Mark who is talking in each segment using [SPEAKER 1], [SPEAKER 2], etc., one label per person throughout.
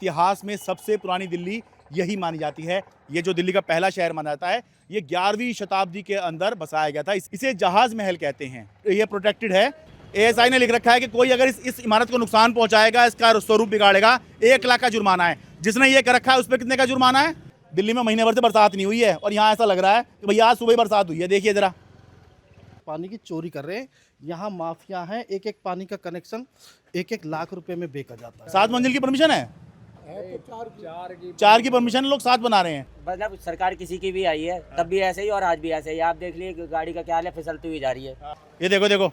[SPEAKER 1] इतिहास में सबसे पुरानी दिल्ली यही मानी जाती है। ये जो दिल्ली का पहला शहर माना जाता है, ये 11वीं शताब्दी के अंदर बसाया गया था। इसे जहाज महल कहते हैं। ये प्रोटेक्टेड है। एएसआई ने लिख रखा है कि कोई अगर इस इमारत को नुकसान पहुंचाएगा, इसका स्वरूप बिगाड़ेगा, 1 लाख का जुर्माना है। जिसने ये कर रखा है उस पर कितने का जुर्माना है? दिल्ली में महीने भर से बरसात नहीं हुई है और यहाँ ऐसा लग रहा है कि भैया आज सुबह बरसात हुई है। देखिए जरा,
[SPEAKER 2] पानी की चोरी कर रहे हैं। यहाँ माफिया हैं, एक एक पानी का कनेक्शन 1-1 लाख रुपए में बेचा जाता है।
[SPEAKER 1] 7 मंजिल की परमिशन है, 4 की परमिशन लोग 7 बना रहे हैं।
[SPEAKER 3] मतलब सरकार किसी की भी आई है तब भी ऐसे ही और आज भी ऐसे ही। आप देख लिए गाड़ी का क्या हाल है, फिसलती हुई जा रही है।
[SPEAKER 1] ये देखो देखो,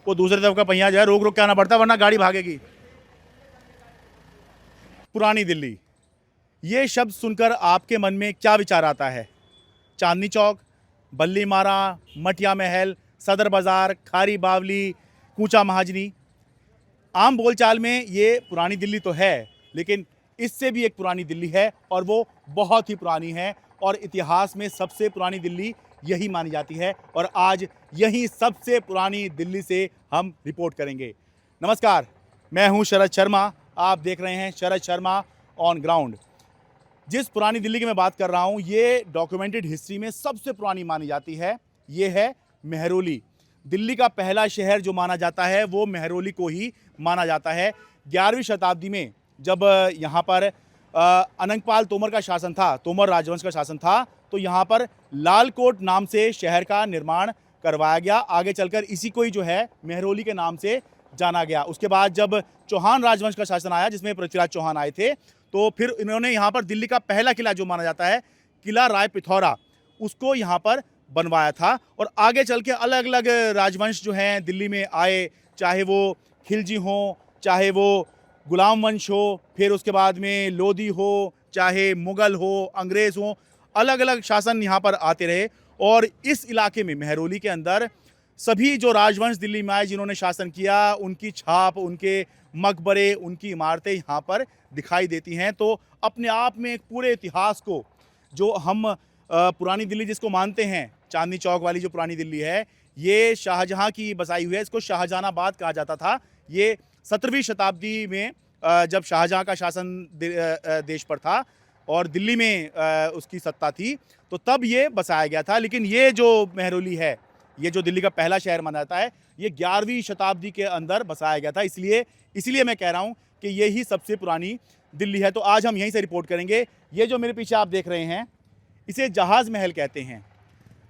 [SPEAKER 1] वो दूसरे तरफ का पहिया जो है रोक रोक के आना पड़ता है वरना गाड़ी भागेगी। पुरानी दिल्ली, ये शब्द सुनकर आपके मन में क्या विचार आता है? चांदनी चौक, बल्ली मारा, मटिया महल, सदर बाजार, खारी बावली, कूचा महाजनी। आम बोलचाल में ये पुरानी दिल्ली तो है, लेकिन इससे भी एक पुरानी दिल्ली है और वो बहुत ही पुरानी है और इतिहास में सबसे पुरानी दिल्ली यही मानी जाती है। और आज यही सबसे पुरानी दिल्ली से हम रिपोर्ट करेंगे। नमस्कार, मैं हूं शरद शर्मा। आप देख रहे हैं शरद शर्मा ऑन ग्राउंड। जिस पुरानी दिल्ली की मैं बात कर रहा हूं, ये डॉक्यूमेंटेड हिस्ट्री में सबसे पुरानी मानी जाती है। ये है मेहरौली। दिल्ली का पहला शहर जो माना जाता है वो मेहरौली को ही माना जाता है। 11वीं शताब्दी में जब यहाँ पर अनंगपाल तोमर का शासन था, तोमर राजवंश का शासन था, तो यहाँ पर लालकोट नाम से शहर का निर्माण करवाया गया। आगे चलकर इसी को ही जो है मेहरौली के नाम से जाना गया। उसके बाद जब चौहान राजवंश का शासन आया, जिसमें पृथ्वीराज चौहान आए थे, तो फिर इन्होंने यहाँ पर दिल्ली का पहला किला जो माना जाता है, किला राय पिथौरा, उसको यहाँ पर बनवाया था। और आगे चल के अलग अलग राजवंश जो हैं दिल्ली में आए, चाहे वो खिलजी हो, चाहे वो गुलाम वंश हो, फिर उसके बाद में लोधी हो, चाहे मुगल हो, अंग्रेज़ हो, अलग अलग शासन यहाँ पर आते रहे। और इस इलाके में मेहरौली के अंदर सभी जो राजवंश दिल्ली में आए, जिन्होंने शासन किया, उनकी छाप, उनके मकबरे, उनकी इमारतें यहाँ पर दिखाई देती हैं। तो अपने आप में एक पूरे इतिहास को जो हम पुरानी दिल्ली जिसको मानते हैं, चांदनी चौक वाली जो पुरानी दिल्ली है, ये शाहजहां की बसाई हुई है। इसको शाहजहानाबाद कहा जाता था। ये 17वीं शताब्दी में जब शाहजहां का शासन देश पर था और दिल्ली में उसकी सत्ता थी, तो तब ये बसाया गया था। लेकिन ये जो मेहरौली है, ये जो दिल्ली का पहला शहर माना जाता है, ये 11वीं शताब्दी के अंदर बसाया गया था। इसलिए मैं कह रहा हूँ कि ये ही सबसे पुरानी दिल्ली है। तो आज हम यहीं से रिपोर्ट करेंगे। ये जो मेरे पीछे आप देख रहे हैं, इसे जहाज़ महल कहते हैं।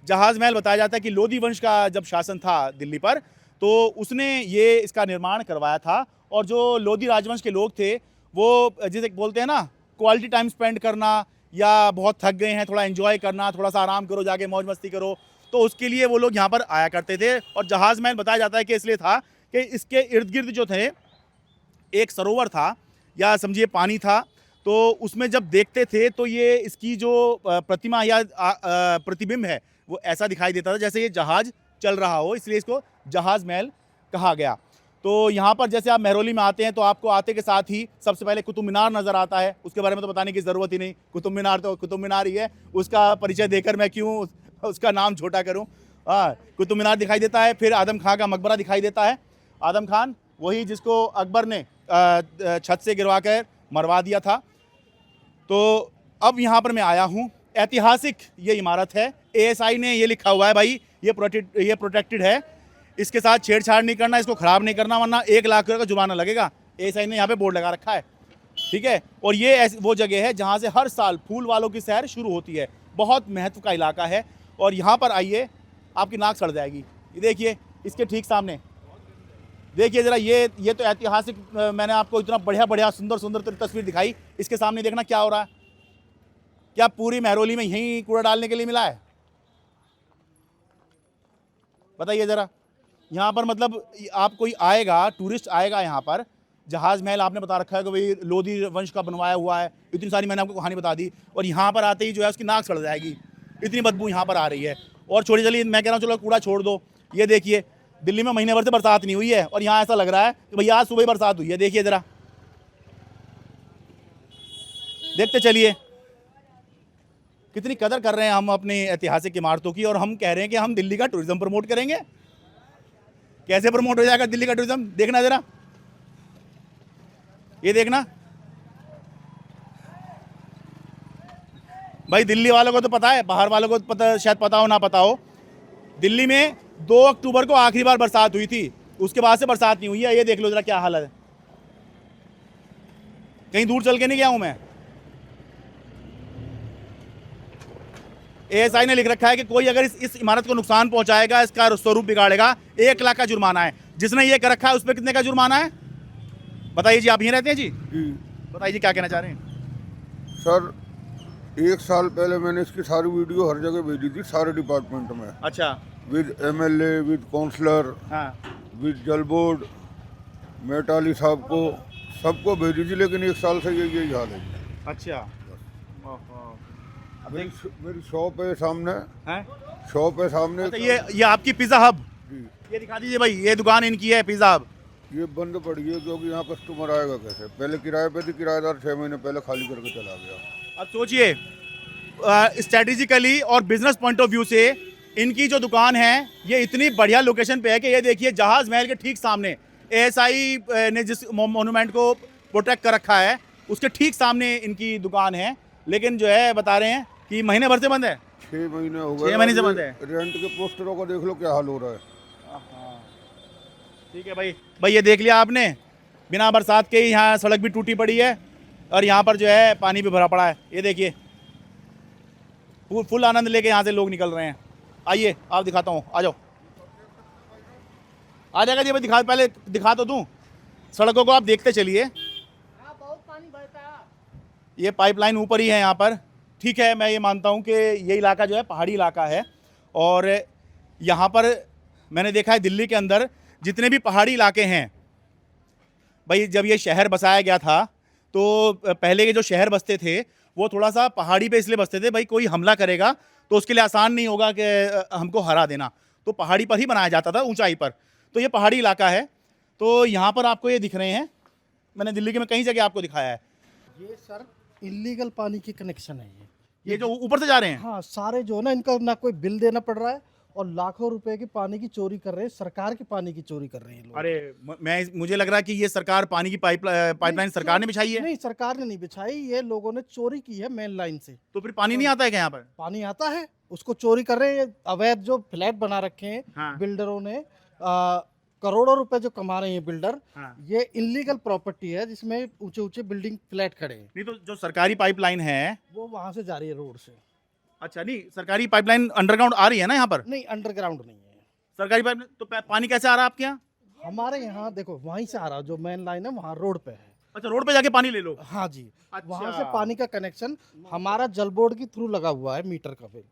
[SPEAKER 1] जहाज़ महल बताया जाता है कि लोधी वंश का जब शासन था दिल्ली पर, तो उसने ये इसका निर्माण करवाया था। और जो लोधी राजवंश के लोग थे, वो जिसे बोलते हैं ना, क्वालिटी टाइम स्पेंड करना, या बहुत थक गए हैं, थोड़ा एंजॉय करना, थोड़ा सा आराम करो, जाके मौज मस्ती करो, तो उसके लिए वो लोग यहाँ पर आया करते थे। और जहाज़ महल बताया जाता है कि इसलिए था कि इसके इर्द गिर्द जो थे एक सरोवर था, या समझिए पानी था। तो उसमें जब देखते थे तो ये इसकी जो प्रतिमा या प्रतिबिंब है, वो ऐसा दिखाई देता था जैसे ये जहाज़ चल रहा हो, इसलिए इसको जहाज़ महल कहा गया। तो यहाँ पर जैसे आप मेहरौली में आते हैं तो आपको आते के साथ ही सबसे पहले कुतुब मीनार नज़र आता है। उसके बारे में तो बताने की ज़रूरत ही नहीं, कुतुब मीनार तो कुतुब मीनार ही है। उसका परिचय देकर मैं क्यों उसका नाम छोटा करूँ। कुतुब मीनार दिखाई देता है। फिर आदम खां का मकबरा दिखाई देता है। आदम खान वही जिसको अकबर ने छत से गिरवा कर मरवा दिया था। तो अब यहाँ पर मैं आया हूँ। ऐतिहासिक ये इमारत है। एएसआई ने ये लिखा हुआ है, भाई ये प्रोटेक्टेड है, इसके साथ छेड़छाड़ नहीं करना, इसको ख़राब नहीं करना, वरना 1 लाख रुपये का जुर्माना लगेगा। एएसआई ने यहाँ पे बोर्ड लगा रखा है, ठीक है। और ये वो जगह है जहाँ से हर साल फूल वालों की सैर शुरू होती है। बहुत महत्व का इलाका है। और यहाँ पर आइए, आपकी नाक सड़ जाएगी। ये देखिए, इसके ठीक सामने देखिए ज़रा, ये तो ऐतिहासिक, मैंने आपको इतना बढ़िया सुंदर तस्वीर दिखाई। इसके सामने देखना क्या हो रहा है। क्या पूरी मेहरौली में यहीं कूड़ा डालने के लिए मिला है? बताइए ज़रा। यहाँ पर मतलब आप कोई आएगा, टूरिस्ट आएगा यहाँ पर, जहाज़ महल आपने बता रखा है कि भाई लोधी वंश का बनवाया हुआ है, इतनी सारी मैंने आपको कहानी बता दी, और यहाँ पर आते ही जो है उसकी नाक सड़ जाएगी, इतनी बदबू यहाँ पर आ रही है। और छोड़ी चलिए, मैं कह रहा हूँ चलो कूड़ा छोड़ दो। ये देखिए, दिल्ली में महीने भर से बरसात नहीं हुई है और यहाँ ऐसा लग रहा है कि भैया आज सुबह बरसात हुई है। देखिए ज़रा, देखते चलिए कितनी कदर कर रहे हैं हम अपनी ऐतिहासिक इमारतों की। और हम कह रहे हैं कि हम दिल्ली का टूरिज्म प्रमोट करेंगे। कैसे प्रमोट हो जाएगा दिल्ली का टूरिज्म? देखना ज़रा, ये देखना, भाई दिल्ली वालों को तो पता है, बाहर वालों को पता, शायद पता हो ना पता हो, दिल्ली में 2 अक्टूबर को आखिरी बार बरसात हुई थी, उसके बाद से बरसात नहीं हुई है। ये देख लो जरा क्या हालत है, कहीं दूर चल के नहीं गया हूं मैं। एएसआई ने लिख रखा है कि कोई अगर इस इमारत को नुकसान पहुंचाएगा, इसका स्वरूप बिगाड़ेगा, 1 लाख का जुर्माना है। जिसने ये कर रखा है उस पर कितने का जुर्माना है बताइए जी। आप यहीं रहते हैं जी? बताइए जी क्या कहना चाह रहे हैं?
[SPEAKER 4] सर 1 साल पहले मैंने इसकी सारी वीडियो हर जगह भेजी थी, सारे डिपार्टमेंट में,
[SPEAKER 1] अच्छा।
[SPEAKER 4] विद एमएलए, विद काउंसलर,
[SPEAKER 1] हाँ।
[SPEAKER 4] विद जल बोर्ड, मेटाली साहब को, सबको भेजी थी, लेकिन 1 साल से यही हाल है।
[SPEAKER 1] अच्छा।
[SPEAKER 4] मेरी शॉप है सामने,
[SPEAKER 1] हैं?
[SPEAKER 4] शॉप है सामने।
[SPEAKER 1] अच्छा, ये आपकी पिज़्ज़ा हब,
[SPEAKER 4] जी,
[SPEAKER 1] ये दिखा दीजिए भाई, ये दुकान इनकी है पिज़्ज़ा हब।
[SPEAKER 4] ये बंद पड़ी है क्योंकि यहाँ कस्टमर आएगा कैसे? पहले किराए पे थी, किराएदार 6 महीने पहले खाली करके चला गया।
[SPEAKER 1] अब सोचिए स्ट्रेटेजिकली और बिजनेस पॉइंट ऑफ व्यू से इनकी जो दुकान है ये इतनी बढ़िया लोकेशन पे है कि ये देखिए जहाज महल के ठीक सामने एएसआई ने जिस मोनूमेंट को प्रोटेक्ट कर रखा है उसके ठीक सामने इनकी दुकान है, लेकिन जो है बता रहे हैं कि महीने भर से बंद है।
[SPEAKER 4] 6 महीने हो गए,
[SPEAKER 1] 6 महीने से बंद है।
[SPEAKER 4] रेंट के पोस्टरों का देख लो क्या हाल हो रहा है।
[SPEAKER 1] ठीक है भाई ये देख लिया आपने, बिना बरसात के ही यहाँ सड़क भी टूटी पड़ी है और यहाँ पर जो है पानी भी भरा पड़ा है। ये देखिए फुल आनंद लेके यहाँ से लोग निकल रहे हैं। आइए आप दिखाता हूँ, आ जाओ। आ जाएगा जी भाई, पहले दिखा तो दूँ सड़कों को, आप देखते चलिए।
[SPEAKER 2] बहुत पानी बहता है।
[SPEAKER 1] ये पाइपलाइन ऊपर ही है यहाँ पर, ठीक है। मैं ये मानता हूँ कि ये इलाका जो है पहाड़ी इलाका है और यहाँ पर मैंने देखा है दिल्ली के अंदर जितने भी पहाड़ी इलाके हैं भाई, जब ये शहर बसाया गया था तो पहले के जो शहर बसते थे वो थोड़ा सा पहाड़ी पे इसलिए बसते थे भाई, कोई हमला करेगा तो उसके लिए आसान नहीं होगा कि हमको हरा देना, तो पहाड़ी पर ही बनाया जाता था, ऊंचाई पर। तो ये पहाड़ी इलाका है। तो यहाँ पर आपको ये दिख रहे हैं, मैंने दिल्ली के में कई जगह आपको दिखाया है।
[SPEAKER 2] ये सर इलीगल पानी की कनेक्शन है
[SPEAKER 1] ये जो ऊपर से जा रहे हैं,
[SPEAKER 2] हाँ, सारे जो ना इनका ना कोई बिल देना पड़ रहा है और लाखों रुपए की पानी की चोरी कर रहे हैं, सरकार के पानी की चोरी कर रहे हैं लोग।
[SPEAKER 1] अरे मुझे लग रहा है कि ये सरकार पानी की पाइपलाइन सरकार ने बिछाई है।
[SPEAKER 2] नहीं, सरकार ने नहीं बिछाई, ये लोगों ने चोरी की है मेन लाइन से।
[SPEAKER 1] तो फिर पानी नहीं आता है क्या यहाँ पर?
[SPEAKER 2] पानी आता है, उसको चोरी कर रहे हैं। अवैध जो फ्लैट बना रखे हैं
[SPEAKER 1] हाँ।
[SPEAKER 2] बिल्डरों ने, करोड़ों रुपए जो कमा रहे हैं बिल्डर,
[SPEAKER 1] हाँ।
[SPEAKER 2] ये इलीगल प्रॉपर्टी है जिसमें ऊंचे ऊंचे बिल्डिंग फ्लैट खड़े हैं।
[SPEAKER 1] नहीं तो जो सरकारी पाइपलाइन है
[SPEAKER 2] वो वहां से जा रही है रोड से।
[SPEAKER 1] अच्छा, नहीं सरकारी पाइपलाइन अंडरग्राउंड आ रही है ना यहाँ पर?
[SPEAKER 2] नहीं, अंडरग्राउंड नहीं है
[SPEAKER 1] सरकारी पाइपलाइन, तो पानी कैसे आ रहा है आपके यहाँ?
[SPEAKER 2] हमारे यहाँ। देखो वहीं से आ रहा, जो मेन लाइन है वहाँ रोड पे है।
[SPEAKER 1] अच्छा, रोड पे जाके पानी ले लो।
[SPEAKER 2] हाँ जी।
[SPEAKER 1] अच्छा।
[SPEAKER 2] वहाँ से पानी का कनेक्शन हमारा जल बोर्ड के थ्रू लगा हुआ है, मीटर का बिल,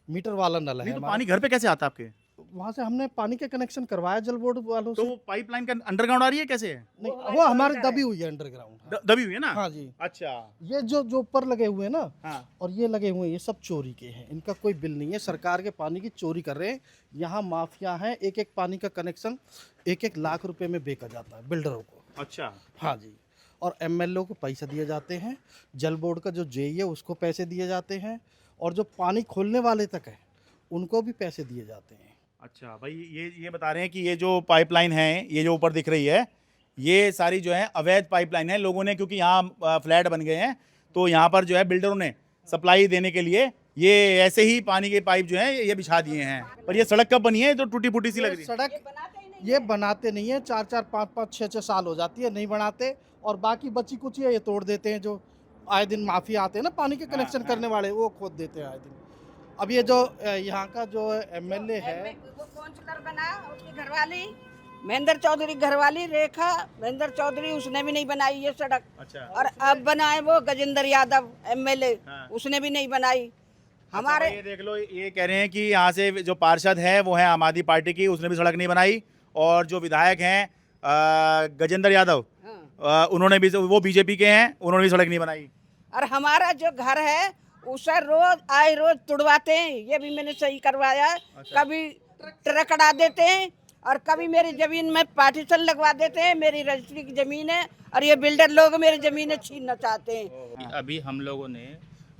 [SPEAKER 2] मीटर वाला नल है
[SPEAKER 1] नहीं तो
[SPEAKER 2] हमारा।
[SPEAKER 1] पानी घर पे कैसे आता है आपके?
[SPEAKER 2] वहाँ से हमने पानी का कनेक्शन करवाया जल बोर्ड वालों
[SPEAKER 1] तो
[SPEAKER 2] से।
[SPEAKER 1] वो पाइपलाइन का अंडरग्राउंड आ रही है कैसे?
[SPEAKER 2] नहीं, वो हमारी दबी हुई है अंडरग्राउंड।
[SPEAKER 1] दबी हुई है ना?
[SPEAKER 2] हाँ जी।
[SPEAKER 1] अच्छा।
[SPEAKER 2] ये जो ऊपर लगे हुए हैं ना,
[SPEAKER 1] हाँ।
[SPEAKER 2] और ये लगे हुए हैं, ये सब चोरी के हैं, इनका कोई बिल नहीं है, सरकार के पानी की चोरी कर रहे हैं। यहाँ माफिया हैं, एक एक पानी का कनेक्शन 1-1 लाख रुपए में बेचा जाता है बिल्डरों को।
[SPEAKER 1] अच्छा।
[SPEAKER 2] हाँ जी। और एमएलए को पैसे दिए जाते हैं, जल बोर्ड का जो जेई है उसको पैसे दिए जाते हैं, और जो पानी खोलने वाले तक है उनको भी पैसे दिए जाते हैं।
[SPEAKER 1] अच्छा भाई, ये बता रहे हैं कि ये जो पाइपलाइन है, ये जो ऊपर दिख रही है, ये सारी जो है अवैध पाइपलाइन है। लोगों ने, क्योंकि यहाँ फ्लैट बन गए हैं तो यहाँ पर जो है बिल्डरों ने सप्लाई देने के लिए ये ऐसे ही पानी के पाइप जो है ये बिछा दिए हैं। पर ये सड़क कब बनी है? तो टूटी फूटी सी लग रही है।
[SPEAKER 2] सड़क ये बनाते नहीं है, 4-4, 5-5, 6-6 साल हो जाती है, नहीं बनाते, और बाकी बची कुछ ये तोड़ देते हैं। जो आए दिन माफिया आते हैं ना पानी के कनेक्शन करने वाले, वो खोद देते हैं आए दिन। अब ये जो यहाँ का जो एमएलए है,
[SPEAKER 5] वो काउंसलर बना, उसकी घरवाली महेंद्र चौधरी, घरवाली रेखा महेंद्र चौधरी, उसने भी नहीं बनाई ये सड़क।
[SPEAKER 1] अच्छा।
[SPEAKER 5] और अब बनाए वो गजेंद्र यादव एमएलए,
[SPEAKER 1] हाँ।
[SPEAKER 5] उसने भी नहीं बनाई। हमारे
[SPEAKER 1] ये देख लो, ये कह रहे हैं कि यहाँ से जो पार्षद है वो है आम आदमी पार्टी की, उसने भी सड़क नहीं बनाई, और जो विधायक हैं गजेंद्र यादव,
[SPEAKER 5] हाँ।
[SPEAKER 1] उन्होंने भी, वो बीजेपी के हैं, उन्होंने भी सड़क नहीं बनाई।
[SPEAKER 5] और हमारा जो घर है उसे रोज तुड़वाते हैं, ये भी मैंने सही करवाया।
[SPEAKER 1] अच्छा।
[SPEAKER 5] कभी ट्रक अड़ा देते हैं और कभी मेरी जमीन में पार्टीशन लगवा देते हैं। मेरी रजिस्ट्री की जमीन है और ये बिल्डर लोग मेरी जमीनें छीनना चाहते हैं।
[SPEAKER 6] अभी हम लोगों ने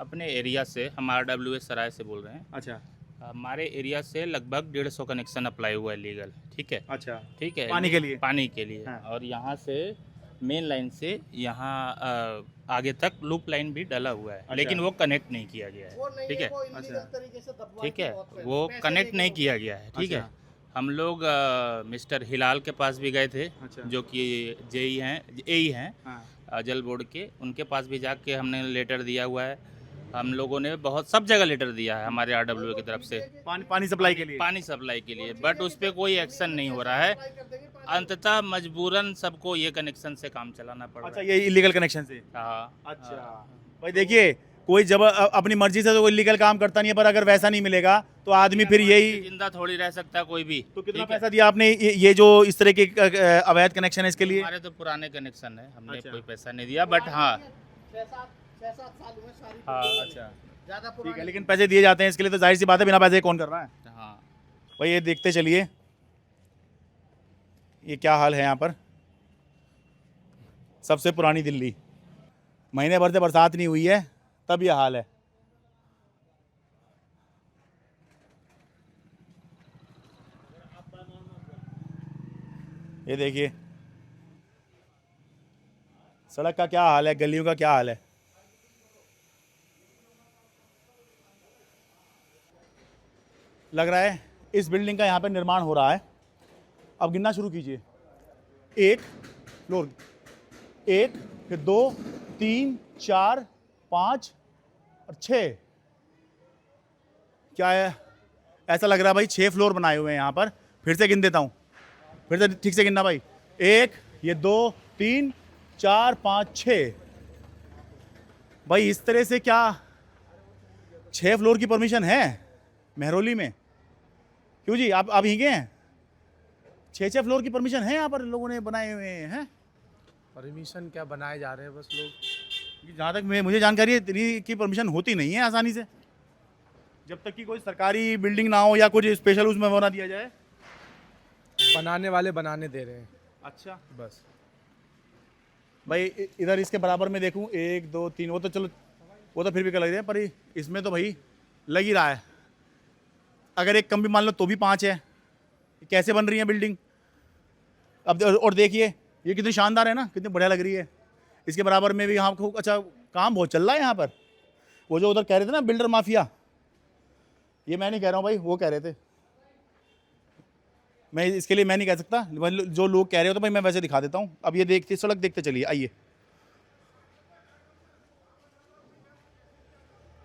[SPEAKER 6] अपने एरिया से, हम RWS सराय से बोल रहे हैं,
[SPEAKER 1] अच्छा।
[SPEAKER 6] हमारे एरिया से लगभग 150 कनेक्शन अप्लाई हुआ है लीगल, ठीक है।
[SPEAKER 1] अच्छा।
[SPEAKER 6] ठीक है,
[SPEAKER 1] पानी के लिए?
[SPEAKER 6] पानी के लिए।
[SPEAKER 1] हाँ।
[SPEAKER 6] और यहाँ से मेन लाइन से यहाँ आगे तक लूप लाइन भी डला हुआ है, लेकिन वो कनेक्ट नहीं किया गया है। ठीक है, ठीक है, वो कनेक्ट नहीं किया गया है। ठीक है, हम लोग मिस्टर हिलाल के पास भी गए थे, जो कि जेई हैं, एई हैं जल बोर्ड के, उनके पास भी जाके हमने लेटर दिया हुआ है। हम लोगों ने बहुत सब जगह लेटर दिया है हमारे आरडब्ल्यू की तरफ से
[SPEAKER 1] पानी सप्लाई के लिए।
[SPEAKER 6] पानी सप्लाई के लिए, बट उस पर कोई एक्शन नहीं हो रहा है। अंततः मजबूरन सबको ये कनेक्शन से काम चलाना पड़
[SPEAKER 1] अच्छा,
[SPEAKER 6] रहा
[SPEAKER 1] ये इलीगल कनेक्शन से।
[SPEAKER 6] है। हाँ,
[SPEAKER 1] अच्छा भाई देखिए, कोई जब अपनी मर्जी से तो इलीगल काम करता नहीं है, पर अगर वैसा नहीं मिलेगा तो आदमी फिर यही।
[SPEAKER 6] जिंदा थोड़ी रह सकता है कोई भी।
[SPEAKER 1] तो कितना
[SPEAKER 6] ठीक है?
[SPEAKER 1] पैसा दिया आपने ये जो इस तरह के अवैध कनेक्शन है इसके लिए?
[SPEAKER 6] हमारे तो पुराने कनेक्शन है, हमने
[SPEAKER 1] अच्छा।
[SPEAKER 6] कोई पैसा नहीं दिया, बट हाँ
[SPEAKER 2] 6-7 साल हुए सारी
[SPEAKER 6] हाँ
[SPEAKER 1] अच्छा
[SPEAKER 2] ज्यादा
[SPEAKER 1] ठीक है, लेकिन पैसे दिए जाते हैं इसके लिए, तो जाहिर सी बात है बिना पैसे कौन कर रहा है।
[SPEAKER 6] हाँ।
[SPEAKER 1] भाई ये देखते चलिए ये क्या हाल है यहाँ पर। सबसे पुरानी दिल्ली, महीने भर से बरसात नहीं हुई है तब ये हाल है। ये देखिए सड़क का क्या हाल है, गलियों का क्या हाल है। लग रहा है इस बिल्डिंग का यहाँ पर निर्माण हो रहा है। अब गिनना शुरू कीजिए, 1 फ्लोर, 1 फिर 2 3 4 5 और 6। क्या है, ऐसा लग रहा है भाई 6 फ्लोर बनाए हुए हैं यहाँ पर। फिर से गिन देता हूँ, फिर से ठीक से गिनना भाई। 1 ये 2 3 4 5 6। भाई इस तरह से क्या 6 फ्लोर की परमिशन है मेहरौली में? क्यों जी, आप ही गए हैं? 6 फ्लोर की परमिशन है यहाँ पर, लोगों ने बनाए हुए हैं।
[SPEAKER 7] परमिशन क्या बनाए जा रहे हैं बस लोग।
[SPEAKER 1] जहाँ तक मुझे जानकारी है इतनी की परमिशन होती नहीं है आसानी से, जब तक कि कोई सरकारी बिल्डिंग ना हो या कुछ स्पेशल उसमें वो ना दिया जाए।
[SPEAKER 7] बनाने वाले बनाने दे रहे हैं
[SPEAKER 1] अच्छा
[SPEAKER 7] बस।
[SPEAKER 1] भाई इधर इसके बराबर में देखूँ 1 2 3, वो तो चलो वो तो फिर भी लग रहा है, पर इसमें तो भाई लग ही रहा है। अगर एक कम भी मान लो तो भी 5 है। कैसे बन रही है बिल्डिंग। अब और देखिए ये कितनी शानदार है ना, कितनी बढ़िया लग रही है। इसके बराबर में भी यहाँ खूब अच्छा काम बहुत चल रहा है यहाँ पर। वो जो उधर कह रहे थे ना बिल्डर माफिया, ये मैं नहीं कह रहा हूँ भाई, वो कह रहे थे। मैं इसके लिए मैं नहीं कह सकता, जो लोग कह रहे हो तो भाई मैं वैसे दिखा देता हूँ। अब ये देखते सड़क देखते चलिए, आइए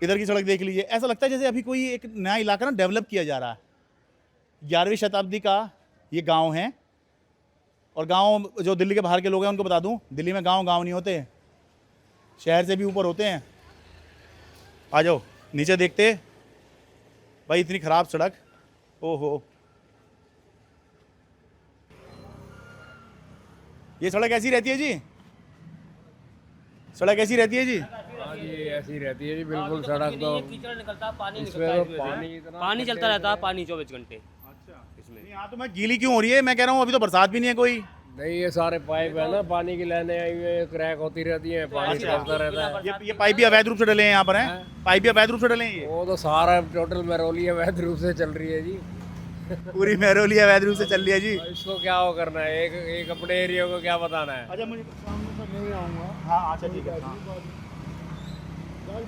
[SPEAKER 1] इधर की सड़क देख लीजिए। ऐसा लगता है जैसे अभी कोई एक नया इलाका ना डेवलप किया जा रहा है। 11वीं शताब्दी का ये गांव है। और गांव जो दिल्ली के बाहर के लोग हैं उनको बता दूं, दिल्ली में गांव गांव नहीं होते, शहर से भी ऊपर होते हैं। आ जाओ नीचे देखते भाई, इतनी खराब सड़क, ओहो। ये सड़क ऐसी रहती है जी, सड़क ऐसी रहती है जी।
[SPEAKER 8] हाँ जी ऐसी रहती है जी, बिल्कुल सड़क तो
[SPEAKER 3] कीचड़ निकलता, पानी
[SPEAKER 8] इसमें
[SPEAKER 3] निकलता
[SPEAKER 8] तो
[SPEAKER 3] है,
[SPEAKER 8] पानी इतना
[SPEAKER 3] पानी चलता रहता है, पानी 24 घंटे।
[SPEAKER 1] अच्छा
[SPEAKER 3] इसमें
[SPEAKER 1] यहाँ तो मैं गीली क्यों हो रही है, मैं कह रहा हूँ अभी तो बरसात भी नहीं है कोई।
[SPEAKER 8] नहीं, ये सारे पाइप है ना, पानी की लाइनें आई हुई है, क्रैक होती रहती है, पानी चलता रहता है।
[SPEAKER 1] ये पाइप भी अवैध रूप से डले हैं यहाँ पर, हैं पाइप भी अवैध रूप से डले हैं ये।
[SPEAKER 8] वो तो सारा टोटल मेहरौली अवैध रूप से चल रही है जी।
[SPEAKER 1] पूरी मेहरौली अवैध रूप से चल रही है जी।
[SPEAKER 8] इसको क्या वो करना है, एक अपने एरिया को क्या बताना है।
[SPEAKER 1] अच्छा मुझे
[SPEAKER 2] नहीं आऊँगा।
[SPEAKER 1] हाँ अच्छा ठीक है। हाँ।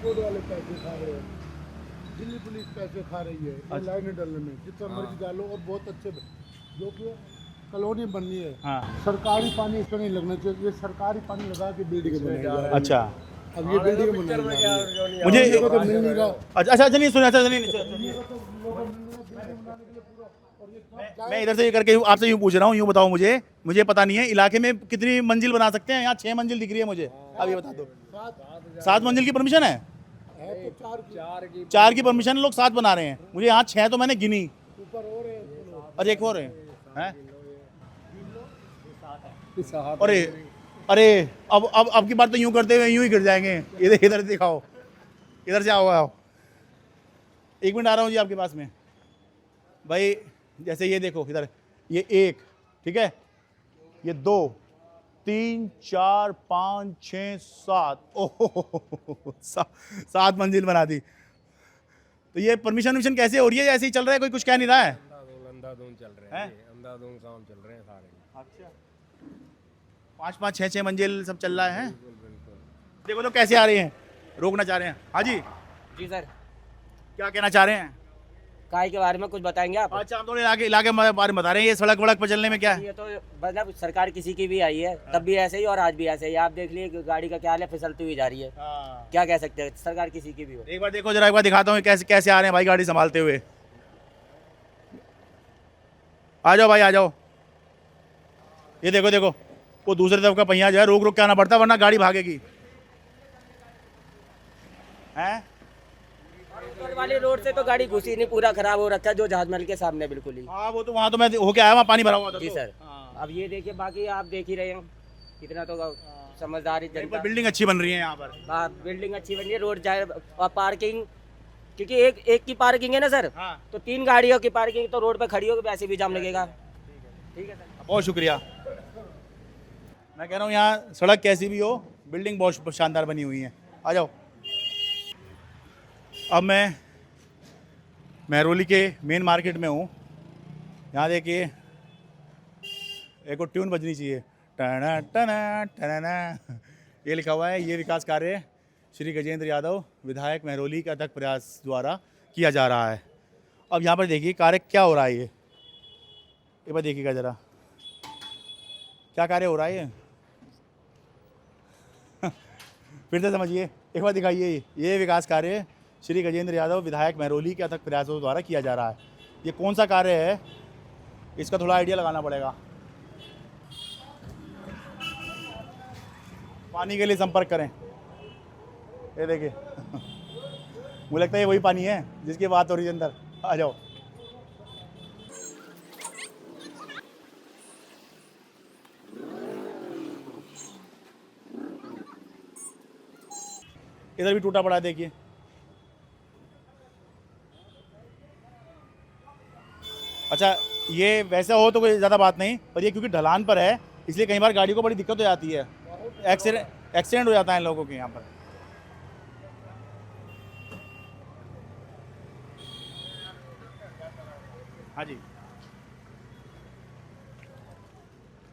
[SPEAKER 2] बोर्ड वाले पैसे खा रहे हैं, दिल्ली पुलिस पैसे खा रही है
[SPEAKER 1] अच्छा।
[SPEAKER 2] लाइनें डालने में, जितना मर्जी डालो। और बहुत अच्छे जो कि कॉलोनी बननी है,
[SPEAKER 1] हाँ
[SPEAKER 2] सरकारी पानी इसमें नहीं लगना चाहिए। ये सरकारी पानी लगा के बिल्डिंग बनाई जा रही है।
[SPEAKER 1] अच्छा
[SPEAKER 2] अब ये बिल्डिंग बनाई जा रही है।
[SPEAKER 1] मुझे
[SPEAKER 2] ये तो मिल नहीं रहा।
[SPEAKER 1] अच्छा अच्छा नहीं सुना, अच्छा नहीं मैं इधर से ये करके आपसे यूँ पूछ रहा हूँ, यूँ बताओ मुझे पता नहीं है इलाके में कितनी मंजिल बना सकते हैं। यहाँ 6 मंजिल दिख रही है मुझे, अब ये बता दो। 7 मंजिल की परमिशन है? 4 की परमिशन, लोग 7 बना रहे हैं। मुझे यहाँ 6 तो मैंने गिनी, और एक और है। अरे अरे अब की बार तो यूँ करते हुए यूँ ही गिर जाएंगे। इधर दिखाओ, इधर से आओ। 1 मिनट आ रहा हूँ जी आपके पास में। भाई जैसे ये देखो इधर, ये 1 ठीक है, ये 2 3 4 5 6 7, ओह 7 मंजिल बना दी। तो ये परमिशन कैसे हो रही है? ऐसे ही चल रहा है, कोई कुछ कह नहीं रहा है।
[SPEAKER 8] अंधाधुंध चल रहे हैं, अंधाधुंध काम चल रहे हैं सारे।
[SPEAKER 1] अच्छा 5 5 6 6 मंजिल सब चल रहा है। देखो तो कैसे आ रहे हैं, रोकना चाह रहे हैं। हाँ जी,
[SPEAKER 3] जी सर,
[SPEAKER 1] क्या कहना चाह रहे हैं?
[SPEAKER 3] काय के बारे में कुछ बताएंगे आप?
[SPEAKER 1] अच्छा, हम थोड़े इलाके में बारे में बता रहे हैं, ये सड़क वड़क पर चलने में क्या है?
[SPEAKER 3] ये तो मतलब सरकार किसी की भी आई है, तब भी ऐसे ही और आज भी ऐसे ही। आप देख लिए गाड़ी का क्या हाल है, फिसलती हुई जा रही है। क्या कह सकते हैं, सरकार किसी की भी हो।
[SPEAKER 1] एक बार देखो जरा, एक बार दिखाता हूँ कैसे कैसे आ रहे हैं भाई गाड़ी संभालते हुए। आ जाओ भाई, आ जाओ। ये देखो देखो, वो दूसरी तरफ का पहिया जो है रोक रोक के आना पड़ता है, वरना गाड़ी भागेगी। हैं?
[SPEAKER 3] ऊपर वाली रोड से तो गाड़ी घुसी नहीं, पूरा खराब हो रखा है, जो जहाज महल के सामने बिल्कुल ही।
[SPEAKER 1] हाँ, वो तो वहाँ तो मैं होके आया, वहाँ पानी भरा हुआ था।
[SPEAKER 3] जी
[SPEAKER 1] तो।
[SPEAKER 3] सर,
[SPEAKER 1] हाँ।
[SPEAKER 3] अब ये देखिए, बाकी आप देख ही रहे हैं कितना तो समझदारी
[SPEAKER 1] पर
[SPEAKER 3] जनता।
[SPEAKER 1] बिल्डिंग अच्छी बन रही है यहाँ पर।
[SPEAKER 3] हाँ, बिल्डिंग अच्छी बनी है, रोड जाए और पार्किंग, क्योंकि एक की पार्किंग है ना सर,
[SPEAKER 1] हाँ।
[SPEAKER 3] तो 3 गाड़ियों की पार्किंग तो रोड पे खड़ी होगी, वैसे भी जाम लगेगा। ठीक है सर,
[SPEAKER 1] बहुत शुक्रिया। मैं कह रहा हूँ यहाँ सड़क कैसी भी हो, बिल्डिंग बहुत शानदार बनी हुई है। आ जाओ। अब मैं महरौली के मेन मार्केट में हूँ। यहाँ देखिए, एक और ट्यून बजनी चाहिए, टना टना टना। ये लिखा हुआ है, ये विकास कार्य श्री गजेंद्र यादव विधायक महरौली के अथक प्रयास द्वारा किया जा रहा है। अब यहाँ पर देखिए कार्य क्या हो रहा है। ये एक बार देखिएगा ज़रा, क्या कार्य हो रहा है ये। फिर से समझिए, एक बार दिखाइए। ये विकास कार्य श्री गजेंद्र यादव विधायक महरौली के अथक प्रयासों द्वारा किया जा रहा है। ये कौन सा कार्य है, इसका थोड़ा आइडिया लगाना पड़ेगा। पानी के लिए संपर्क करें। ये देखिए, मुझे लगता है ये वही पानी है जिसकी बात हो रही है अंदर। आ जाओ। इधर भी टूटा पड़ा है, देखिए। अच्छा, ये वैसा हो तो कोई ज़्यादा बात नहीं, पर ये क्योंकि ढलान पर है, इसलिए कई बार गाड़ी को बड़ी दिक्कत हो जाती है। एक्सीडेंट हो जाता है लोगों के यहाँ पर। हाँ जी,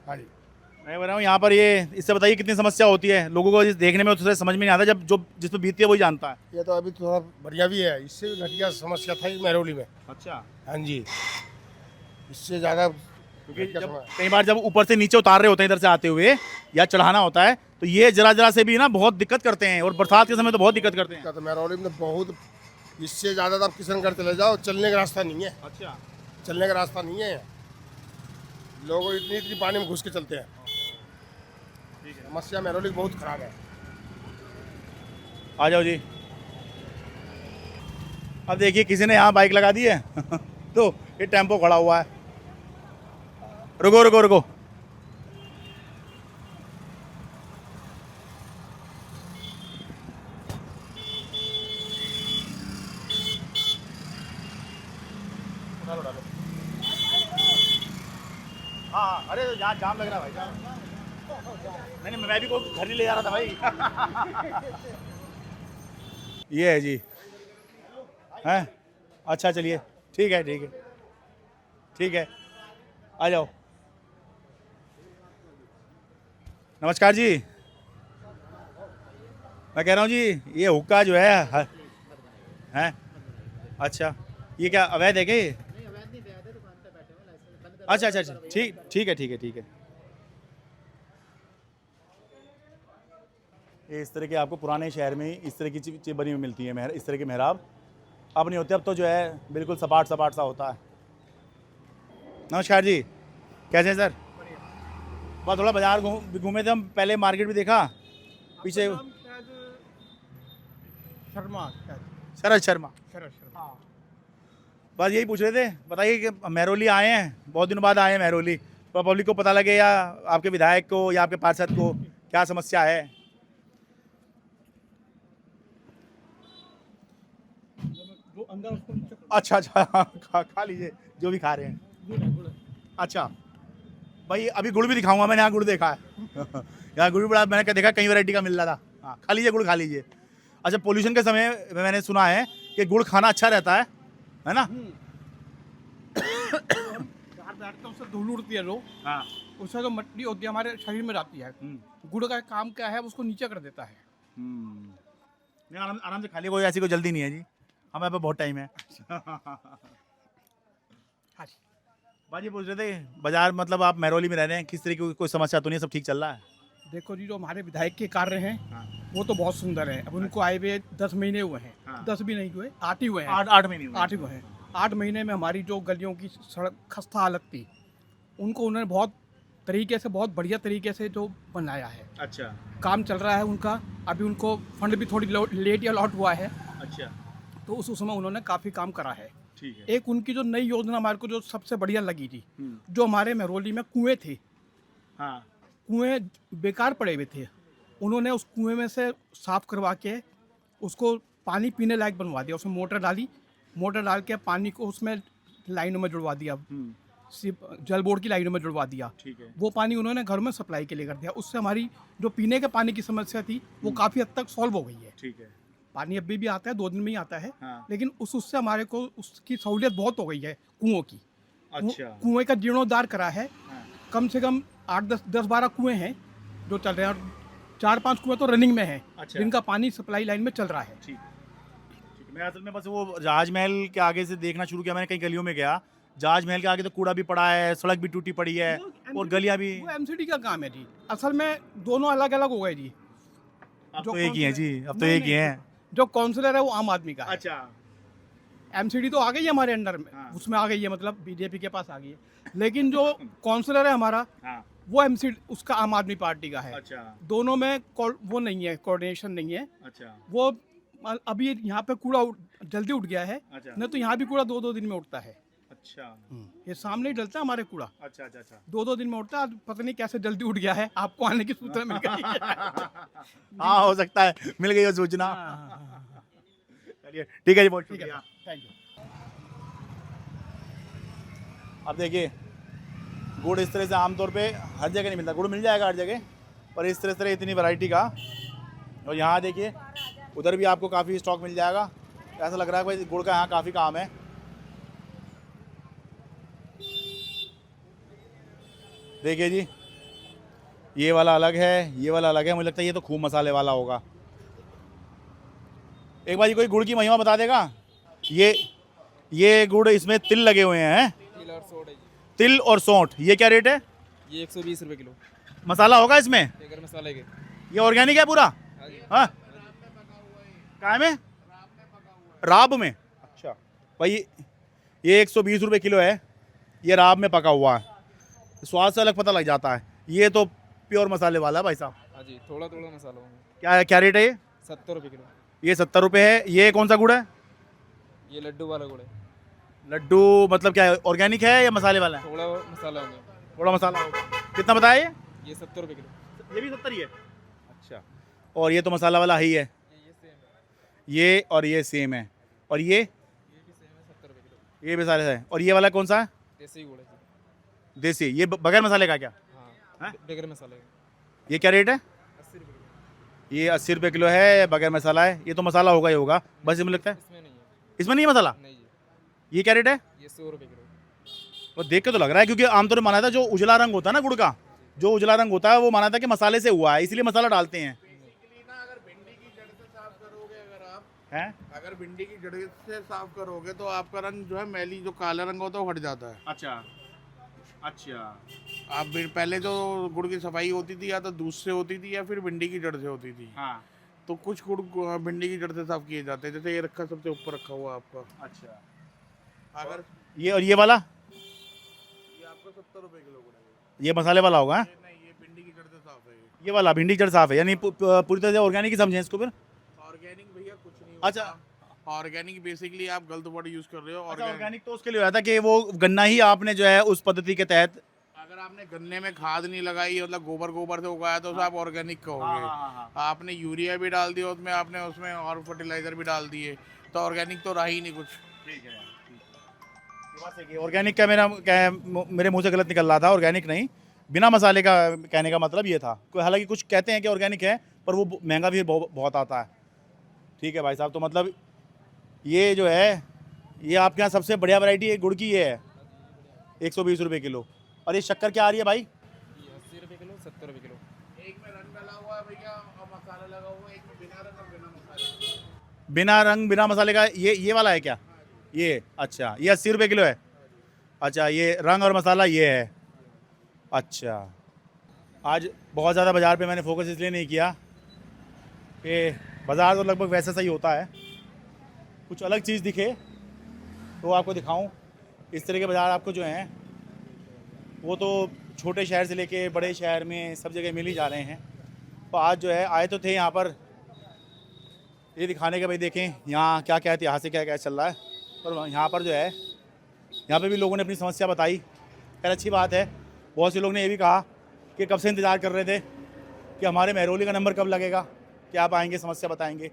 [SPEAKER 1] हाँ जी। मैं बोल रहा हूँ यहाँ पर ये, इससे बताइए कितनी समस्या होती है लोगों को, देखने में तो समझ में नहीं आता, जब जो जिस पर बीतती है वही जानता है।
[SPEAKER 9] ये तो अभी थोड़ा बढ़िया भी है, इससे भी घटिया समस्या था महरौली में।
[SPEAKER 1] अच्छा,
[SPEAKER 9] हाँ जी, इससे ज़्यादा
[SPEAKER 1] क्योंकि जब कई बार जब ऊपर से नीचे उतार रहे होते हैं इधर से आते हुए या चढ़ाना होता है, तो ये जरा जरा से भी ना बहुत दिक्कत करते हैं, और बरसात के समय तो बहुत दिक्कत करते हैं।
[SPEAKER 9] तो महरौली में बहुत, इससे ज़्यादा तो आप किशनगढ़ चले जाओ, चलने का रास्ता नहीं है।
[SPEAKER 1] अच्छा,
[SPEAKER 9] चलने का रास्ता नहीं है, लोग इतनी इतनी पानी में घुस के चलते हैं। समस्या महरौली की बहुत खराब है।
[SPEAKER 1] आ जाओ जी। अब देखिए, किसी ने यहाँ बाइक लगा दी है तो ये टेम्पो खड़ा हुआ है। रुको रुको रुको, हाँ, अरे यहाँ जाम लग रहा है भाई, जाम। नहीं, मैं भी को घर नहीं ले जा रहा था भाई। ये है जी, हैं? अच्छा, चलिए, ठीक है ठीक है ठीक है, आ जाओ। नमस्कार जी। मैं कह रहा हूँ जी, ये हुक्का जो है हैं? अच्छा, ये क्या अवैध है क्या ये? अच्छा अच्छा अच्छा, ठीक ठीक है ठीक है ठीक है। ये इस तरह के आपको पुराने शहर में इस तरह की चीज़ बनी हुई मिलती है, इस तरह के मेहराब। अब नहीं होते, अब तो जो है बिल्कुल सपाट सपाट सा होता है। नमस्कार जी, कैसे हैं सर? बस थोड़ा बाजार घूमे थे हम, पहले मार्केट भी देखा, पीछे शरद शर्मा। बस यही पूछ रहे थे, बताइए कि महरौली आए हैं, बहुत दिनों बाद आए हैं महरौली, तो पब्लिक को पता लगे, या आपके विधायक को या आपके पार्षद को क्या समस्या है। अच्छा अच्छा, खा लीजिए जो भी खा रहे हैं। अच्छा भाई, अभी गुड़ भी दिखाऊंगा, मैंने यहाँ गुड़ देखा है। यहाँ गुड़ बड़ा मैंने देखा, कई वैरायटी का मिल रहा था। हाँ, खा लीजिए गुड़, खा लीजिए। अच्छा, पोल्यूशन के समय मैंने सुना है कि गुड़ खाना अच्छा रहता है ना?
[SPEAKER 10] बैठते हैं, उससे धूल उड़ती है लोग,
[SPEAKER 1] हाँ,
[SPEAKER 10] उससे जो मट्टी होती है हमारे शरीर में जाती है। गुड़ का काम क्या है, उसको नीचे कर देता है।
[SPEAKER 1] नहीं, आराम आराम से खा लिया, कोई ऐसी कोई जल्दी नहीं है जी, हमें पे बहुत टाइम है।
[SPEAKER 10] हाँ जी।
[SPEAKER 1] बाजी पूछ रहे थे बाजार, मतलब आप महरौली में रह रहे हैं, किस तरीके की कोई समस्या तो नहीं है, सब ठीक चल रहा है?
[SPEAKER 10] देखो जी, जो हमारे विधायक के कार्य हैं
[SPEAKER 1] हाँ।
[SPEAKER 10] वो तो बहुत सुंदर है। अब उनको आए हुए 10 महीने हुए हैं।
[SPEAKER 1] हाँ।
[SPEAKER 10] 10 भी नहीं हुए, 8 ही हुए हैं।
[SPEAKER 1] 8 महीने हुए।
[SPEAKER 10] 8 ही हुए हैं। 8 महीने में हमारी जो गलियों की सड़क खस्ता हालत थी, उनको उन्होंने बहुत तरीके से, बहुत बढ़िया तरीके से जो बनाया है।
[SPEAKER 1] अच्छा
[SPEAKER 10] काम चल रहा है उनका। अभी उनको फंड भी थोड़ी लेट या अलॉट हुआ है,
[SPEAKER 1] अच्छा,
[SPEAKER 10] तो उस समय उन्होंने काफ़ी काम करा है।
[SPEAKER 1] ठीक है।
[SPEAKER 10] एक उनकी जो नई योजना हमारे को जो सबसे बढ़िया लगी थी,
[SPEAKER 1] हम्म,
[SPEAKER 10] जो हमारे महरौली में कुएं थे,
[SPEAKER 1] हाँ
[SPEAKER 10] कुएं बेकार पड़े हुए थे, उन्होंने उस कुएं में से साफ करवा के उसको पानी पीने लायक बनवा दिया। उसमें मोटर डाली, मोटर डाल के पानी को उसमें लाइनों में जुड़वा दिया, जल बोर्ड की लाइनों में जुड़वा दिया।
[SPEAKER 1] ठीक है।
[SPEAKER 10] वो पानी उन्होंने घर में सप्लाई के लिए कर दिया। उससे हमारी जो पीने के पानी की समस्या थी वो काफ़ी हद तक सॉल्व हो गई है।
[SPEAKER 1] ठीक है।
[SPEAKER 10] पानी अभी भी आता है, 2 दिन में ही आता है,
[SPEAKER 1] हाँ।
[SPEAKER 10] लेकिन उससे हमारे को उसकी सहूलियत बहुत हो गई है कुओं की।
[SPEAKER 1] अच्छा।
[SPEAKER 10] कुएं का जीर्णोद्धार करा है।
[SPEAKER 1] हाँ।
[SPEAKER 10] कम से कम 8-10-12 कुएं हैं जो चल रहे हैं, और 4-5 कुएं तो रनिंग में हैं,
[SPEAKER 1] अच्छा।
[SPEAKER 10] जिनका पानी सप्लाई लाइन में चल रहा है।
[SPEAKER 1] ठीक है। ठीक है। मैं असल में बस वो राजमहल के आगे से देखना शुरू किया मैंने, कई गलियों में गया, राजमहल के आगे तो कूड़ा भी पड़ा है, सड़क भी टूटी पड़ी है और गलियां भी।
[SPEAKER 10] वो एमसीडी का काम है जी। असल में दोनों अलग अलग हो गए जी।
[SPEAKER 1] अब
[SPEAKER 10] जो
[SPEAKER 1] तो एक ही है जी, अब तो
[SPEAKER 10] नहीं,
[SPEAKER 1] एक ही है।
[SPEAKER 10] जो काउंसलर है वो आम आदमी का है।
[SPEAKER 1] अच्छा।
[SPEAKER 10] एमसीडी तो आ गई है हमारे अंडर में,
[SPEAKER 1] हाँ।
[SPEAKER 10] उसमें आ गई है, मतलब बीजेपी के पास आ गई है, लेकिन जो काउंसलर है हमारा
[SPEAKER 1] हाँ।
[SPEAKER 10] वो एमसीडी उसका आम आदमी पार्टी का है।
[SPEAKER 1] अच्छा
[SPEAKER 10] दोनों में वो नहीं है, कोऑर्डिनेशन नहीं है।
[SPEAKER 1] अच्छा
[SPEAKER 10] वो अभी यहाँ पे कूड़ा जल्दी उठ गया है,
[SPEAKER 1] अच्छा
[SPEAKER 10] नहीं तो यहाँ भी कूड़ा 2-2 दिन में उठता है।
[SPEAKER 1] अच्छा
[SPEAKER 10] ये सामने ही डलता है हमारे कूड़ा,
[SPEAKER 1] अच्छा अच्छा अच्छा।
[SPEAKER 10] 2-2 दिन में उठता है। आज पता नहीं कैसे जल्दी उठ गया है, आपको आने की सूचना मिल गई है।
[SPEAKER 1] हाँ हो सकता है, मिल गई वो सूचना।
[SPEAKER 10] हाँ।
[SPEAKER 1] चलिए ठीक है जी, बहुत
[SPEAKER 10] ठीक है,
[SPEAKER 1] शुक्रिया।
[SPEAKER 10] Thank you.
[SPEAKER 1] अब देखिए, गुड़ इस तरह से आमतौर पे हर जगह नहीं मिलता, गुड़ मिल जाएगा हर जगह, पर इस तरह इतनी वैरायटी का। और यहाँ देखिए, उधर भी आपको काफ़ी स्टॉक मिल जाएगा। ऐसा लग रहा है भाई गुड़ का यहाँ काफ़ी काम है। देखिए जी, ये वाला अलग है, ये वाला अलग है, मुझे लगता है ये तो खूब मसाले वाला होगा। एक बार ये कोई गुड़ की महिमा बता देगा? ये गुड़, इसमें तिल लगे हुए हैं,
[SPEAKER 8] तिल और सोड है जी।
[SPEAKER 1] तिल और सौंठ, ये क्या रेट है?
[SPEAKER 8] ये 120 रुपए किलो।
[SPEAKER 1] मसाला होगा इसमें?
[SPEAKER 8] बगैर मसाले के।
[SPEAKER 1] ये ऑर्गेनिक है पूरा?
[SPEAKER 8] हाँ जी।
[SPEAKER 1] हाँ, काय में? राब में। अच्छा भाई, ये 120 रुपये किलो है, ये राब में पका हुआ है, स्वाद से अलग पता लग जाता है। ये तो प्योर मसाले वाला है भाई साहब।
[SPEAKER 8] हाँ जी, थोड़ा थोड़ा मसाला होगा।
[SPEAKER 1] क्या क्या रेट है ये?
[SPEAKER 8] 70 रुपए किलो।
[SPEAKER 1] ये 70 रुपये है। ये कौन सा गुड़ है?
[SPEAKER 8] ये लड्डू वाला गुड़ है।
[SPEAKER 1] लड्डू मतलब क्या है, ऑर्गेनिक है या मसाले वाला है?
[SPEAKER 8] थोड़ा मसाला होंगे।
[SPEAKER 1] थोड़ा मसाला होगा। कितना बताया ये?
[SPEAKER 8] ये 70 रुपए किलो।
[SPEAKER 1] ये भी 70 ही है। अच्छा, और ये तो मसाला वाला ही है।
[SPEAKER 8] ये सेम है।
[SPEAKER 1] ये और ये सेम है। और ये
[SPEAKER 8] भी सेम है, 70 रुपए किलो।
[SPEAKER 1] ये भी सारे है। और ये वाला कौन सा है?
[SPEAKER 8] देसी गुड़ है जी।
[SPEAKER 1] देसी, ये बगैर मसाले का क्या?
[SPEAKER 8] हाँ, बगैर मसाले का।
[SPEAKER 1] ये क्या रेट है?
[SPEAKER 8] 80 रुपए किलो।
[SPEAKER 1] ये 80 रुपये किलो है, बगैर मसाला है। ये तो मसाला होगा ही होगा, बस इसमें लगता है।
[SPEAKER 8] इसमें नहीं है।
[SPEAKER 1] इसमें नहीं है मसाला?
[SPEAKER 8] नहीं जी।
[SPEAKER 1] ये क्या रेट है?
[SPEAKER 8] ये 100 रुपए किलो।
[SPEAKER 1] वो देख के तो लग रहा है, क्योंकि आमतौर पर माना था जो उजला रंग होता है ना गुड़ का, जो उजला रंग होता है वो माना था कि मसाले से हुआ है, इसलिए मसाला डालते हैं।
[SPEAKER 9] अगर भिंडी की जड़ से साफ करोगे,
[SPEAKER 1] हैं?
[SPEAKER 9] अगर भिंडी की जड़ से साफ करोगे तो आपका रंग जो है, मैली जो काला रंग होता है वो हट जाता है।
[SPEAKER 1] अच्छा अच्छा।
[SPEAKER 9] आप पहले जो गुड़ की सफाई होती थी या तो दूध से होती थी या फिर भिंडी की जड़ से होती थी।
[SPEAKER 1] हाँ।
[SPEAKER 9] तो कुछ गुड़ भिंडी की जड़ से साफ किए जाते हैं, जैसे ये रखा सबसे ऊपर रखा हुआ आपका।
[SPEAKER 1] अच्छा,
[SPEAKER 9] अगर
[SPEAKER 1] ये और ये वाला,
[SPEAKER 9] ये आपका 70 रुपए किलो गुड़ है।
[SPEAKER 1] ये मसाले वाला होगा?
[SPEAKER 9] ये नहीं, ये भिंडी की जड़ से साफ है।
[SPEAKER 1] ये वाला भिंडी जड़ साफ है, यानी पूरी तरह से ऑर्गेनिक ही समझें इसको फिर।
[SPEAKER 9] ऑर्गेनिक भैया कुछ नहीं
[SPEAKER 1] अच्छा।
[SPEAKER 9] ऑर्गेनिक बेसिकली आप गलत वर्ड यूज कर रहे हो।
[SPEAKER 1] अच्छा, ऑर्गेनिक तो उसके लिए होता था कि वो गन्ना ही आपने जो है उस पद्धति के तहत,
[SPEAKER 9] अगर आपने गन्ने में खाद नहीं लगाई, मतलब गोबर से उगाया, तो उसे आप ऑर्गेनिक कहोगे। आपने यूरिया भी डाल दिया उसमें, आपने उसमें और फर्टिलाइजर भी डाल दिए, तो ऑर्गेनिक तो रहा ही नहीं कुछ।
[SPEAKER 1] ठीक है। ऑर्गेनिक का मेरे मुंह से गलत निकल रहा था, ऑर्गेनिक नहीं, बिना मसाले का कहने का मतलब ये था। हालांकि कुछ कहते हैं कि ऑर्गेनिक है, पर वो महंगा भी बहुत आता है। ठीक है भाई साहब, तो मतलब ये जो है, ये आपके यहाँ सबसे बढ़िया वैरायटी गुड़ की ये है, 120 रुपये किलो। और ये शक्कर क्या आ रही है भाई?
[SPEAKER 8] ये 80 रुपए किलो, 70 रुपए किलो।
[SPEAKER 9] एक में रंग डाला हुआ है भैया और मसाला लगा हुआ है, एक में बिना
[SPEAKER 1] बिना रंग बिना मसाले का ये वाला है क्या? ये अच्छा, ये 80 रुपये किलो है। अच्छा, ये रंग और मसाला ये है। अच्छा, आज बहुत ज़्यादा बाज़ार पे मैंने फोकस इसलिए नहीं किया कि बाज़ार तो लगभग वैसा सही होता है, कुछ अलग चीज़ दिखे तो आपको दिखाऊं। इस तरह के बाज़ार आपको जो हैं वो तो छोटे शहर से लेके बड़े शहर में सब जगह मिल ही जा रहे हैं। तो आज जो है आए तो थे यहाँ पर ये दिखाने के, भाई देखें यहाँ क्या क्या ऐतिहासिक क्या क्या चल रहा है। और यहाँ पर जो है यहाँ पे भी लोगों ने अपनी समस्या बताई। खैर अच्छी बात है। बहुत से लोग ने ये भी कहा कि कब से इंतज़ार कर रहे थे कि हमारे महरौली का नंबर कब लगेगा, कि आप आएंगे समस्या बताएंगे।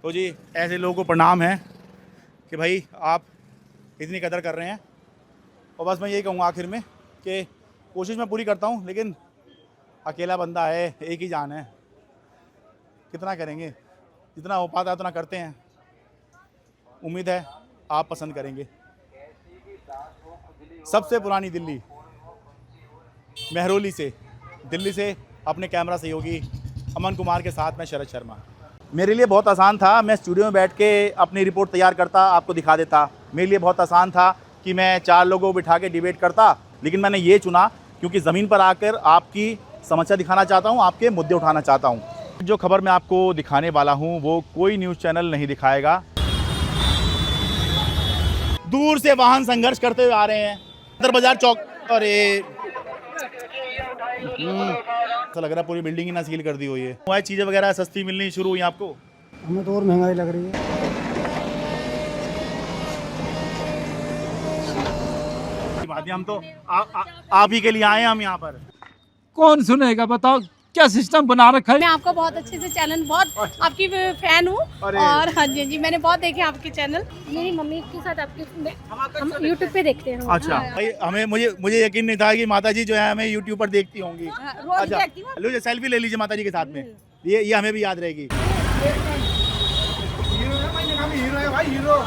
[SPEAKER 1] तो जी ऐसे लोगों को प्रणाम है कि भाई आप इतनी कदर कर रहे हैं। और बस मैं यही कहूँगा आखिर में कि कोशिश मैं पूरी करता हूँ, लेकिन अकेला बंदा है, एक ही जान है, कितना करेंगे, जितना हो पाता है उतना करते हैं। उम्मीद है आप पसंद करेंगे। सबसे पुरानी दिल्ली, महरौली से, दिल्ली से अपने कैमरा सहयोगी अमन कुमार के साथ मैं शरद शर्मा। मेरे लिए बहुत आसान था, मैं स्टूडियो में बैठ के अपनी रिपोर्ट तैयार करता, आपको दिखा देता। मेरे लिए बहुत आसान था कि मैं 4 लोगों को बिठा के डिबेट करता, लेकिन मैंने ये चुना क्योंकि ज़मीन पर आकर आपकी समस्या दिखाना चाहता हूँ, आपके मुद्दे उठाना चाहता हूँ। जो खबर मैं आपको दिखाने वाला हूँ वो कोई न्यूज़ चैनल नहीं दिखाएगा। दूर से वाहन संघर्ष करते हुए आ रहे हैं सदर बाजार चौक। और ये ऐसा लग रहा है पूरी बिल्डिंग ही ना सील कर दी हुई है। वह चीज़ें वगैरह सस्ती मिलनी शुरू हुई आपको?
[SPEAKER 10] हमें तो और महंगाई लग रही है।
[SPEAKER 1] हम तो आप ही के लिए आए हैं हम यहाँ पर।
[SPEAKER 8] कौन सुनेगा बताओ, क्या सिस्टम बना रखा है?
[SPEAKER 11] मैं आपका बहुत अच्छे से चैनल, बहुत आपकी फैन हूँ। और हाँ जी जी, मैंने बहुत देखे आपके चैनल। मेरी मम्मी के साथ आपके हम यूट्यूब पे देखते हैं।
[SPEAKER 1] अच्छा भाई, हमें मुझे यकीन नहीं था कि माता जी जो है हमें यूट्यूब पर देखती होंगी। अच्छा लो, सेल्फी ले लीजिए माता जी के साथ में, ये हमें भी याद रहेगी।
[SPEAKER 10] हीरो है भाई, हीरो।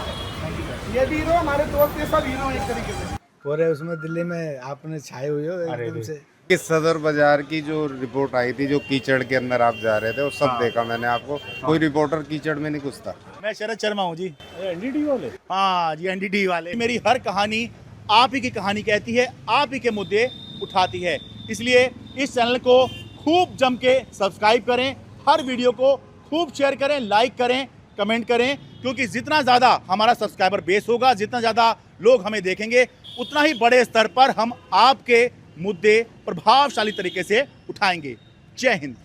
[SPEAKER 10] ये भी हीरो, हमारे दोस्त ये सब हीरो एक तरीके से।
[SPEAKER 7] पूरे उसमें दिल्ली में आपने छाए हुए हो एकदम से।
[SPEAKER 4] कि सदर बाजार की जो रिपोर्ट आई थी, जो कीचड़ के अंदर आप जा रहे थे, वो सब देखा मैंने आपको। कोई रिपोर्टर कीचड़ में नहीं घुसता।
[SPEAKER 1] मैं शरद शर्मा हूँ जी, एनडीटी वाले। हाँ जी, एनडीटी वाले। मेरी हर कहानी आप ही की कहानी कहती है, आप ही के मुद्दे उठाती है। इसलिए इस चैनल को खूब जम के सब्सक्राइब करें, हर वीडियो को खूब शेयर करें, लाइक करें, कमेंट करें, क्योंकि जितना ज़्यादा हमारा सब्सक्राइबर बेस होगा, जितना ज़्यादा लोग हमें देखेंगे, उतना ही बड़े स्तर पर हम आपके मुद्दे प्रभावशाली तरीके से उठाएंगे। जय हिंद।